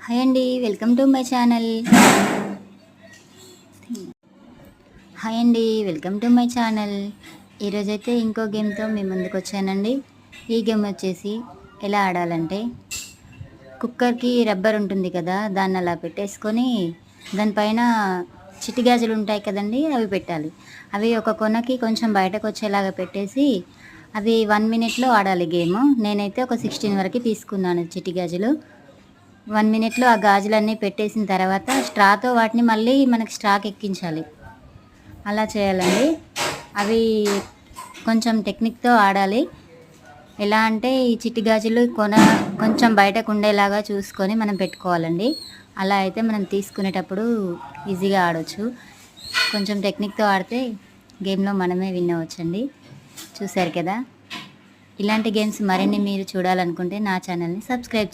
Hi అండి, welcome to my channel. Hi అండి, welcome to my channel. ఈరోజైతే ఇంకో గేమ్తో మీ ముందుకు వచ్చానండి. ఈ గేమ్ వచ్చేసి ఎలా ఆడాలంటే, కుక్కర్కి రబ్బర్ ఉంటుంది కదా, దాన్ని అలా పెట్టేసుకొని దానిపైన చిట్టి గాజులు ఉంటాయి కదండి, అవి పెట్టాలి. అవి ఒక కొనకి కొంచెం బయటకు వచ్చేలాగా పెట్టేసి అవి 1 మినిట్లో ఆడాలి గేమ్. నేనైతే ఒక 16 వరకు తీసుకున్నాను చిట్టి గాజులు. 1 మినిట్లో ఆ గాజులన్నీ పెట్టేసిన తర్వాత స్ట్రాతో వాటిని మళ్ళీ మనకి స్ట్రాకి ఎక్కించాలి. అలా చేయాలండి. అవి కొంచెం టెక్నిక్తో ఆడాలి. ఎలా అంటే ఈ చిట్టి గాజులు కొంచెం బయటకు ఉండేలాగా చూసుకొని మనం పెట్టుకోవాలండి. అలా అయితే మనం తీసుకునేటప్పుడు ఈజీగా ఆడవచ్చు. కొంచెం టెక్నిక్తో ఆడితే గేమ్లో మనమే విన్ అవ్వచ్చండి. చూశారు కదా. ఇలాంటి గేమ్స్ మరిన్ని మీరు చూడాలనుకుంటే నా ఛానల్ని సబ్స్క్రైబ్